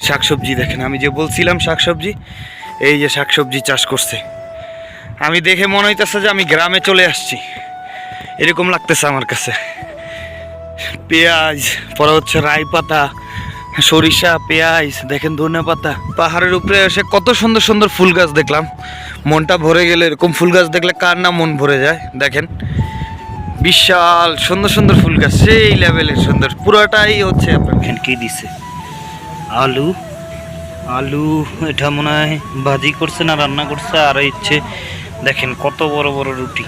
শাকসবজি দেখেন, আমি যে বলছিলাম শাকসবজি, এই যে শাকসবজি চাষ করছে। আমি দেখে মনে হইতেছে যে আমি গ্রামে চলে আসছি, এরকম লাগতেছে আমার কাছে। পেঁয়াজ, পরে হচ্ছে রাই পাতা, সরিষা, পেঁয়াজ, দেখেন ধনে পাতা। পাহাড়ের উপরে এসে কত সুন্দর সুন্দর ফুল গাছ দেখলাম, মনটা ভরে গেল। এরকম ফুল গাছ দেখলে কার না মন ভরে যায়। দেখেন বিশাল সুন্দর সুন্দর ফুল গাছ, সেই লেভেলের সুন্দর। পুরোটাই হচ্ছে আপনার কি দিছে আলু, আলু এটা মনে হয় ভাজি করছে না রান্না করছে। আর ইচ্ছে দেখেন কত বড় বড় রুটি,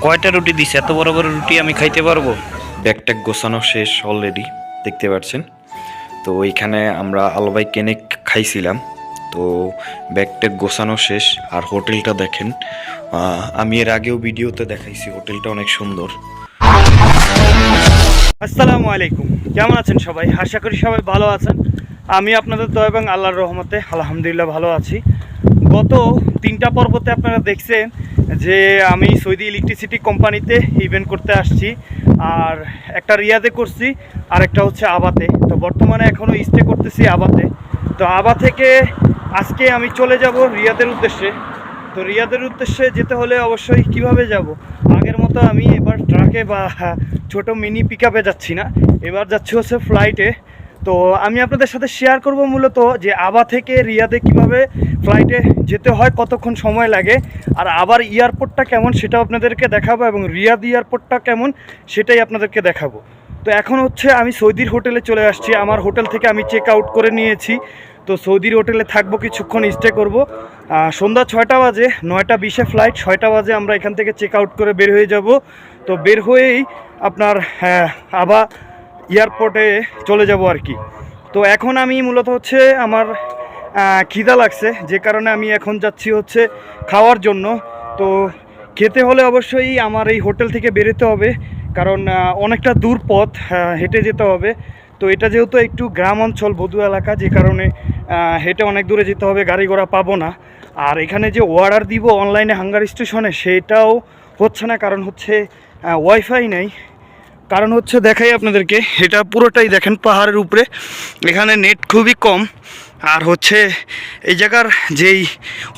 কয়টা রুটি দিছে, এত বড় বড় রুটি আমি খাইতে পারবো? ব্যাগট্যাগ গোছানো শেষ অলরেডি, দেখতে পাচ্ছেন। তো ওইখানে আমরা আলবাই কেনে খাইছিলাম। তো ব্যাগট্যাগ গোছানো শেষ। আর হোটেলটা দেখেন, আমি এর আগেও ভিডিওতে দেখাইছি, হোটেলটা অনেক সুন্দর। আসসালামু আলাইকুম, কেমন আছেন সবাই? আশা করি সবাই ভালো আছেন। আমি আপনাদের দয়া এবং আল্লাহর রহমতে আলহামদুলিল্লাহ ভালো আছি। গত 3টা পর্বতে আপনারা দেখছেন যে আমি সৌদি ইলেকট্রিসিটি কোম্পানিতে ইভেন্ট করতে আসছি, আর একটা রিয়াদে করছি আর একটা হচ্ছে আবাতে। তো বর্তমানে এখনও স্টে করতেছি আবাতে। তো আবা থেকে আজকে আমি চলে যাব রিয়াদের উদ্দেশ্যে। তো রিয়াদের উদ্দেশ্যে যেতে হলে অবশ্যই কিভাবে যাব? আগের মতো আমি এবার ট্রাকে বা ছোট মিনি পিকআপে যাচ্ছি না, এবার যাচ্ছি হচ্ছে ফ্লাইটে। তো আমি আপনাদের সাথে শেয়ার করব মূলত যে আবা থেকে রিয়াদে কিভাবে ফ্লাইটে যেতে হয়, কতক্ষণ সময় লাগে, আর আবার এয়ারপোর্টটা কেমন সেটাও আপনাদেরকে দেখাবো, এবং রিয়াদ এয়ারপোর্টটা কেমন সেটাই আপনাদেরকে দেখাবো। তো এখন হচ্ছে আমি সৌদির হোটেলে চলে আসছি। আমার হোটেল থেকে আমি চেক আউট করে নিয়েছি। তো সৌদির হোটেলে থাকবো, কিছুক্ষণ স্টে করব। সন্ধ্যা 6টা বাজে, 9টা 20-এ ফ্লাইট, 6টা বাজে আমরা এখান থেকে চেক আউট করে বের হয়ে যাব। তো বের হয়েই আপনার আবা এয়ারপোর্টে চলে যাব আর কি। তো এখন আমি মূলত হচ্ছে আমার খিদা লাগছে, যে কারণে আমি এখন যাচ্ছি হচ্ছে খাওয়ার জন্য। তো খেতে হলে অবশ্যই আমার এই হোটেল থেকে বেরোতে হবে, কারণ অনেকটা দূর পথ হেঁটে যেতে হবে। তো এটা যেহেতু একটু গ্রাম অঞ্চল, বধু এলাকা, যে কারণে হেঁটে অনেক দূরে যেতে হবে, গাড়ি ঘোড়া পাবো না। আর এখানে যে অর্ডার দিব অনলাইনে হাঙ্গার স্টেশনে, সেটাও হচ্ছে না, কারণ হচ্ছে ওয়াইফাই নেই। কারণ হচ্ছে দেখাই আপনাদেরকে, এটা পুরোটাই দেখেন পাহাড়ের উপরে, এখানে নেট খুবই কম। আর হচ্ছে এই জায়গার যেই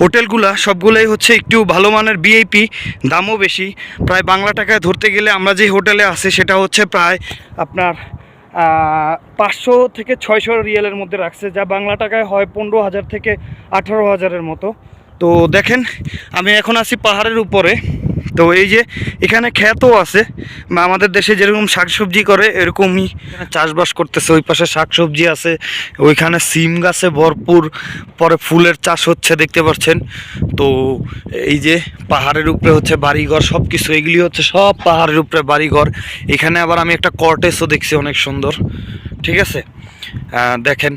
হোটেলগুলা সবগুলোই হচ্ছে একটু ভালো মানের ভিআইপি, দামও বেশি। প্রায় বাংলা টাকায় ধরতে গেলে আমরা যে হোটেলে আছি সেটা হচ্ছে প্রায় আপনার 500 থেকে 600 রিয়ালের মধ্যে রাখছে, যা বাংলা টাকায় হয় 15,000 থেকে 18,000-এর মতো। তো দেখেন আমি এখন আছি পাহাড়ের উপরে। তো এই যে এখানে ক্ষেতও আছে, আমাদের দেশে যেরকম শাকসবজি করে এরকমই চাষবাস করতেছে। ওই পাশে শাকসবজি আছে, ওইখানে সিম গাছে ভরপুর, পরে ফুলের চাষ হচ্ছে দেখতে পাচ্ছেন। তো এই যে পাহাড়ের উপরে হচ্ছে বাড়িঘর, সব কিছু এগুলি হচ্ছে সব পাহাড়ের উপরে বাড়িঘর। এখানে আবার আমি একটা কর্টেজও দেখছি, অনেক সুন্দর, ঠিক আছে। দেখেন,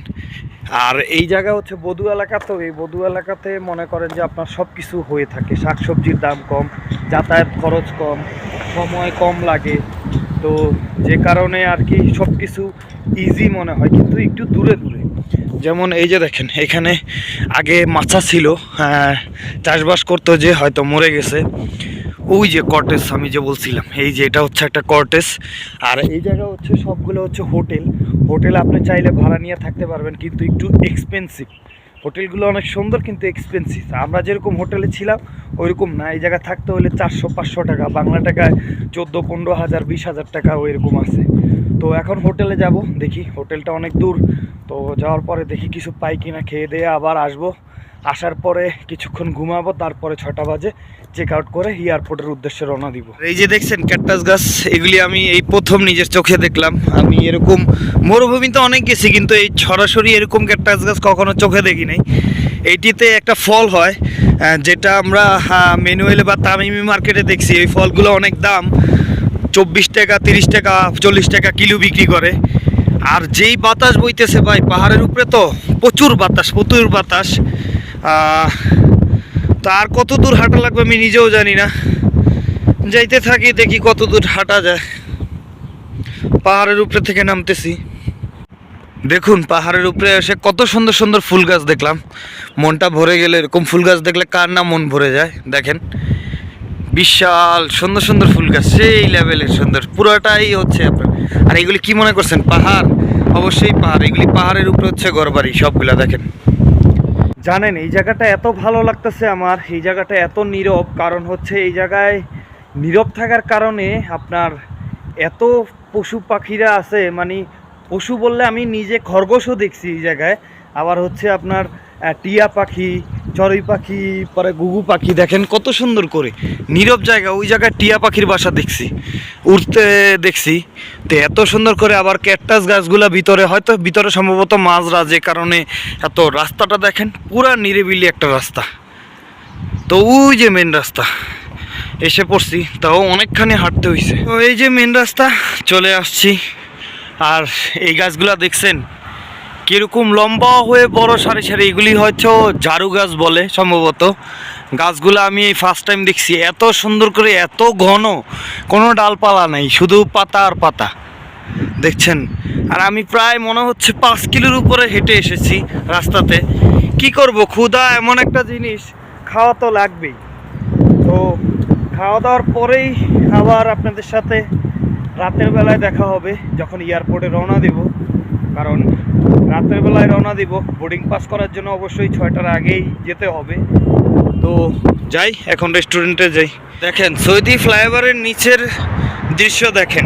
আর এই জায়গা হচ্ছে বধু এলাকা। তো এই বধু এলাকাতে মনে করেন যে আপনার সব কিছু হয়ে থাকে, শাকসবজির দাম কম, যাতায়াত খরচ কম, সময় কম লাগে। তো যে কারণে আর কি সব কিছু ইজি মনে হয়, কিন্তু একটু দূরে দূরে। যেমন এই যে দেখেন, এখানে আগে মাছা ছিল, চাষবাস করতো, যে হয়তো মরে গেছে। ওই যে কটেজ আমি যে বলছিলাম, এই যে এটা হচ্ছে একটা কটেজ। আর এই জায়গা হচ্ছে সবগুলো হচ্ছে হোটেল। হোটেল আপনি চাইলে ভাড়া নিয়ে থাকতে পারবেন, কিন্তু একটু এক্সপেন্সিভ। হোটেলগুলো অনেক সুন্দর কিন্তু এক্সপেন্সিভ। আমরা যেরকম হোটেলে ছিলাম ওইরকম না। এই জায়গায় থাকতে হলে 400-500 টাকা, বাংলা টাকায় 14-15,000, 20,000 টাকা ওইরকম আছে। তো এখন হোটেলে যাব, দেখি হোটেলটা অনেক দূর। তো যাওয়ার পরে দেখি কিছু পাই কিনা, খেয়ে দিয়ে আবার আসবো। আসার পরে কিছুক্ষণ ঘুমাবো, তারপরে 6টা বাজে চেক আউট করে এয়ারপোর্টের উদ্দেশ্যে রওনা দিব। এই যে দেখছেন ক্যাকটাস গাছ, এগুলি আমি এই প্রথম নিজের চোখে দেখলাম। আমি এরকম মরুভূমিতে অনেক গেছি, কিন্তু এই সরাসরি এরকম ক্যাকটাস গাছ কখনো চোখে দেখি নাই। এইটিতে একটা ফল হয়, যেটা আমরা ম্যানুয়ালি বা তামিমি মার্কেটে দেখছি। এই ফলগুলো অনেক দাম, 24 টাকা, 30 টাকা, 40 টাকা কিলো বিক্রি করে। আর যেই বাতাস বইতেছে ভাই, পাহাড়ের উপরে তো প্রচুর বাতাস, প্রচুর বাতাস। তো আর কত দূর হাঁটা লাগবে আমি নিজেও জানি না, যাইতে থাকি, দেখি কত দূর হাঁটা যায়। পাহাড়ের উপরে থেকে নামতেছি, দেখুন পাহাড়ের উপরে এসে কত সুন্দর সুন্দর ফুল গাছ দেখলাম, মনটা ভরে গেল। এরকম ফুল গাছ দেখলে কার না মন ভরে যায়। দেখেন বিশাল সুন্দর সুন্দর ফুল গাছ, সেই লেভেলের সুন্দর, পুরোটাই হচ্ছে আপনার। আর এগুলি কি মনে করছেন পাহাড়? অবশ্যই পাহাড়, এগুলি পাহাড়ের উপরে হচ্ছে ঘরবাড়ি সবগুলা দেখেন। জানেন এই জায়গাটা এত ভালো লাগতেছে আমার, এই জায়গাটা এত নীরব, কারণ হচ্ছে এই জায়গায় নীরব থাকার কারণে আপনার এত পশু পাখিরা আছে, মানে পশু বললে আমি নিজে খরগোশও দেখছি এই জায়গায়, আবার হচ্ছে আপনার টিয়া পাখি, চড়ুই পাখি, পরে ঘুঘু পাখি, দেখেন কত সুন্দর করে নীরব জায়গা। ওই জায়গায় টিয়া পাখির বাসা দেখছি, উড়তে দেখছি। তো এত সুন্দর করে আবার ক্যাকটাস গাছগুলা ভিতরে, হয়তো ভিতরে সম্ভবত মাঝরা, যে কারণে এত রাস্তাটা দেখেন পুরা নিরিবিলি একটা রাস্তা। তো ওই যে মেন রাস্তা এসে পড়ছি, তাও অনেকখানি হাঁটতে হয়েছে। তো এই যে মেন রাস্তা চলে আসছি। আর এই গাছগুলা দেখছেন কিরকম লম্বা হয়ে বড় সারি সারি, এগুলি হয়তো ঝাড়ু গাছ বলে সম্ভবত। গাছগুলো আমি এই ফার্স্ট টাইম দেখছি এত সুন্দর করে, এত ঘন, কোনো ডালপালা নেই, শুধু পাতা আর পাতা দেখছেন। আর আমি প্রায় মনে হচ্ছে 5 কিলোর উপরে হেঁটে এসেছি রাস্তাতে। কি করব, ক্ষুধা এমন একটা জিনিস, খাওয়া তো লাগবেই। তো খাওয়া দাওয়ার পরেই আবার আপনাদের সাথে রাতের বেলায় দেখা হবে, যখন এয়ারপোর্টে রওনা দেব। কারণ রাতের বেলায় রওনা দিব, বোর্ডিং পাস করার জন্য অবশ্যই 6টার আগেই যেতে হবে। তো যাই, এখন রেস্টুরেন্টে যাই। দেখেন সৌদি ফ্লাইওভারের নিচের দৃশ্য দেখেন,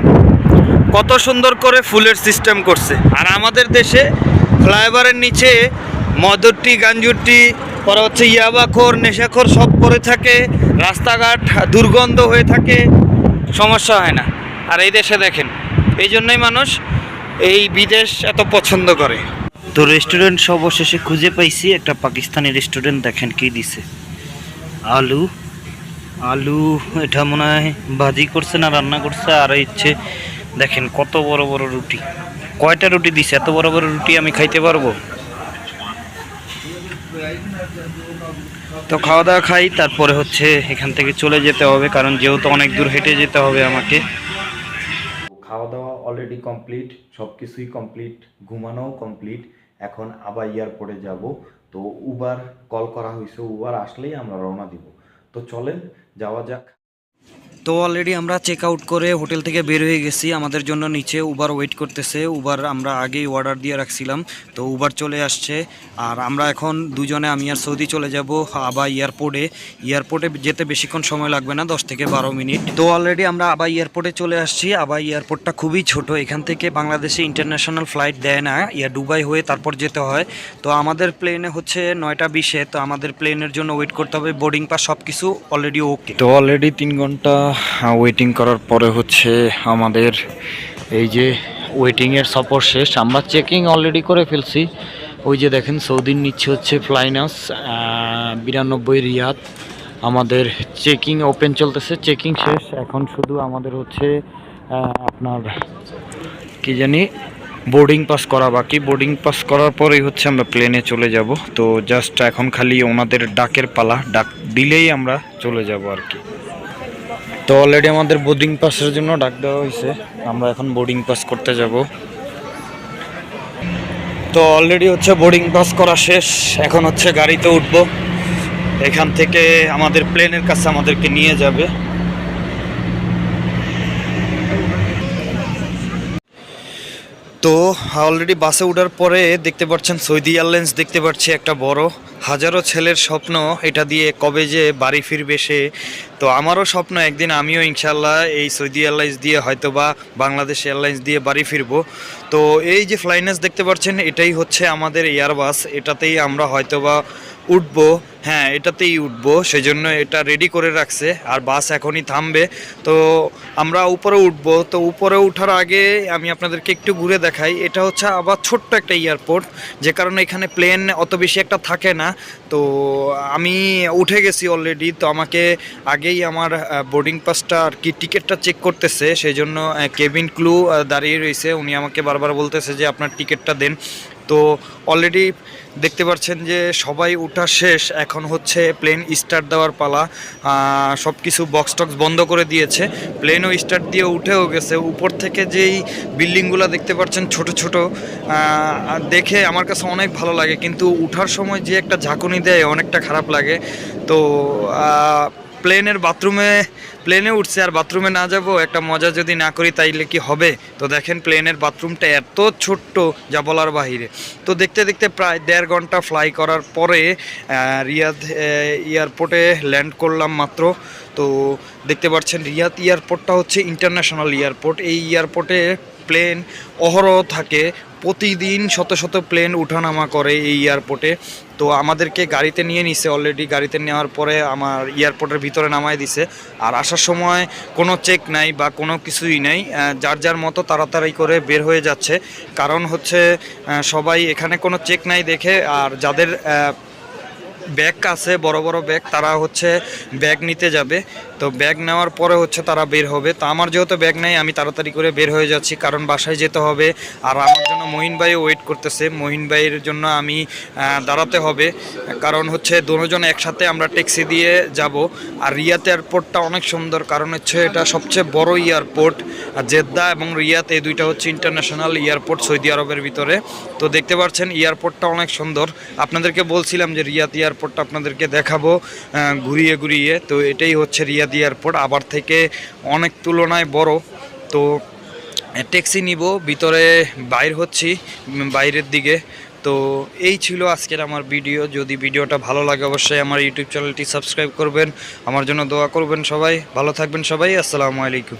কত সুন্দর করে ফুলের সিস্টেম করছে। আর আমাদের দেশে ফ্লাইওভারের নিচে মদুরটি, গাঞ্জুরটি, পরে হচ্ছে ইয়াবাখোর, নেশাখোর সব পড়ে থাকে, রাস্তাঘাট দুর্গন্ধ হয়ে থাকে, সমস্যা হয় না। আর এই দেশে দেখেন, এই জন্যই মানুষ এই বিদেশ এত পছন্দ করে। তো রেস্টুরেন্ট অবশেষে খুঁজে পাইছি, একটা পাকিস্তানি রেস্টুরেন্ট। দেখেন কি দিছে, আলু আলু, এটা মনে হয় ভাজি করছে না রান্না করছে। আর ইচ্ছে দেখেন কত বড় বড় রুটি, কয়টা রুটি দিছে, এত বড় বড় রুটি আমি খাইতে পারবো? তো খাওয়া দাওয়া খাই, তারপরে হচ্ছে এখান থেকে চলে যেতে হবে, কারণ যেহেতু অনেক দূর হেঁটে যেতে হবে আমাকে। খাওয়া দাওয়া অলরেডি কমপ্লিট, সব কিছুই কমপ্লিট, ঘুমানোও কমপ্লিট। এখন আবার এয়ারপোর্টে যাব। তো উবার কল করা হয়েছে, উবার আসলেই আমরা রওনা দিব। তো চলেন যাওয়া যাক। তো অলরেডি আমরা চেক আউট করে হোটেল থেকে বের হয়ে গেছি, আমাদের জন্য নিচে উবার ওয়েট করতেছে। উবার আমরা আগেই অর্ডার দিয়ে রাখছিলাম, তো উবার চলে আসছে। আর আমরা এখন দুজনে, আমি আর সৌদি চলে যাব আবার এয়ারপোর্টে। এয়ারপোর্টে যেতে বেশিক্ষণ সময় লাগবে না, 10 থেকে 12 মিনিট। তো অলরেডি আমরা আবার এয়ারপোর্টে চলে আসছি। আবার এয়ারপোর্টটা খুবই ছোট, এখান থেকে বাংলাদেশে ইন্টারন্যাশনাল ফ্লাইট দেয় না, দুবাই হয়ে তারপর যেতে হয়। তো আমাদের প্লেনে হচ্ছে 9টা 20-এ, তো আমাদের প্লেনের জন্য ওয়েট করতে হবে। বোর্ডিং পাস সব কিছু অলরেডি ওকে। তো অলরেডি 3 ঘন্টা ওয়েটিং করার পরে হচ্ছে আমাদের এই যে ওয়েটিংয়ের সফর শেষ। আমরা চেকিং অলরেডি করে ফেলছি। ওই যে দেখেন সৌদির নিচ্ছে হচ্ছে ফ্লাইনাস 92 রিয়াদ। আমাদের চেকিং ওপেন চলতেছে, চেকিং শেষ। এখন শুধু আমাদের হচ্ছে আপনার কি জানি বোর্ডিং পাস করা বাকি। বোর্ডিং পাস করার পরেই হচ্ছে আমরা প্লেনে চলে যাব। তো জাস্ট এখন খালি ওনাদের ডাকের পালা, ডাক দিলেই আমরা চলে যাব আর কি। তো অলরেডি আমাদের বোর্ডিং পাসের জন্য ডাক দেওয়া হয়েছে, আমরা এখন বোর্ডিং পাস করতে যাব। তো অলরেডি হচ্ছে বোর্ডিং পাস করা শেষ, এখন হচ্ছে গাড়িতে উঠব। এখান থেকে আমাদের প্লেনের কাছে আমাদেরকে নিয়ে যাবে। তো অলরেডি বাসে ওঠার পরে দেখতে পাচ্ছেন সৌদি এয়ারলাইন্স দেখতে পাচ্ছি একটা বড়, হাজারো ছেলের স্বপ্ন এটা দিয়ে কবে যে বাড়ি ফিরবে সে। তো আমারও স্বপ্ন একদিন আমিও ইনশাল্লাহ এই সৌদি এয়ারলাইন্স দিয়ে হয়তোবা বাংলাদেশ এয়ারলাইন্স দিয়ে বাড়ি ফিরবো। তো এই যে ফ্লাইনেস দেখতে পাচ্ছেন এটাই হচ্ছে আমাদের এয়ারবাস, এটাতেই আমরা হয়তোবা উঠবো। হ্যাঁ, এটাতেই উঠবো, সেই জন্য এটা রেডি করে রাখছে। আর বাস এখনই থামবে, তো আমরা উপরে উঠবো। তো উপরে ওঠার আগে আমি আপনাদেরকে একটু ঘুরে দেখাই। এটা হচ্ছে আবার ছোট্ট একটা এয়ারপোর্ট, যে কারণে এখানে প্লেন অত বেশি একটা থাকে না। তো আমি উঠে গেছি অলরেডি, তো আমাকে আগেই আমার বোর্ডিং পাসটা আর কি টিকিটটা চেক করতেছে, সেই জন্য কেবিন ক্রু দাঁড়িয়ে রয়েছে। উনি আমাকে বারবার বলতেছে যে আপনার টিকিটটা দেন। তো অলরেডি দেখতে পাচ্ছেন যে সবাই ওঠা শেষ, এখন হচ্ছে প্লেন স্টার্ট দেওয়ার পালা। সব কিছু বক্স টক্স বন্ধ করে দিয়েছে, প্লেনও স্টার্ট দিয়ে উঠেও গেছে। উপর থেকে যেই বিল্ডিংগুলো দেখতে পাচ্ছেন ছোট ছোট, দেখে আমার কাছে অনেক ভালো লাগে, কিন্তু উঠার সময় যে একটা ঝাঁকুনি দেয় অনেকটা খারাপ লাগে। তো প্লেনের প্লেনে উঠছে আর বাথরুমে না যাব, একটা মজা যদি না করি তাইলে কি হবে। তো দেখেন প্লেনের বাথরুমটা এত ছোট্ট যা বলার বাহিরে। তো দেখতে দেখতে প্রায় 1.5 ঘন্টা ফ্লাই করার পরে রিয়াদ এয়ারপোর্টে ল্যান্ড করলাম মাত্র। তো দেখতে পাচ্ছেন রিয়াদ এয়ারপোর্টটা হচ্ছে ইন্টারন্যাশনাল এয়ারপোর্ট। এই এয়ারপোর্টে প্লেন অহরহ থাকে, প্রতিদিন শত শত প্লেন উঠানামা করে এই এয়ারপোর্টে। তো আমাদেরকে গাড়িতে নিয়ে নিছে, অলরেডি গাড়িতে নেওয়ার পরে আমার এয়ারপোর্টের ভিতরে নামায় দিছে। আর আসার সময় কোনো চেক নাই বা কোনো কিছুই নাই, যার যার মতো তাড়াতাড়ি করে বের হয়ে যাচ্ছে। কারণ হচ্ছে সবাই এখানে কোনো চেক নাই দেখে, আর যাদের ব্যাগ আছে বড় বড় ব্যাগ, তারা হচ্ছে ব্যাগ নিতে যাবে। তো ব্যাগ নেওয়ার পরে হচ্ছে তারা বের হবে। তো আমার যেহেতু ব্যাগ নাই, আমি তাড়াতাড়ি করে বের হয়ে যাচ্ছি, কারণ বাসায় যেতে হবে। আর আমার জন্য মহিন ভাই ওয়েট করতেছে, মহিন ভাইয়ের জন্য আমি দাঁড়াতে হবে, কারণ হচ্ছে দুজন একসাথে আমরা ট্যাক্সি দিয়ে যাব। আর রিয়াদ এয়ারপোর্টটা অনেক সুন্দর, কারণ হচ্ছে এটা সবচেয়ে বড় এয়ারপোর্ট। আর জেদ্দা এবং রিয়াদ এই দুইটা হচ্ছে ইন্টারন্যাশনাল এয়ারপোর্ট সৌদি আরবের ভিতরে। তো দেখতে পাচ্ছেন এয়ারপোর্টটা অনেক সুন্দর। আপনাদেরকে বলছিলাম যে রিয়াদ এয়ারপোর্টটা আপনাদেরকে দেখাবো ঘুরিয়ে ঘুরিয়ে। তো এটাই হচ্ছে রিয়াদ এয়ারপোর্ট, আবার থেকে অনেক তুলনায় বড়। তো ট্যাক্সি নিব, ভিতরে বাইর হচ্ছি বাইরের দিকে। তো এই ছিল আজকের আমার ভিডিও। যদি ভিডিওটা ভালো লাগে অবশ্যই আমার ইউটিউব চ্যানেলটি সাবস্ক্রাইব করবেন, আমার জন্য দোয়া করবেন। সবাই ভালো থাকবেন, সবাই আসসালামু আলাইকুম।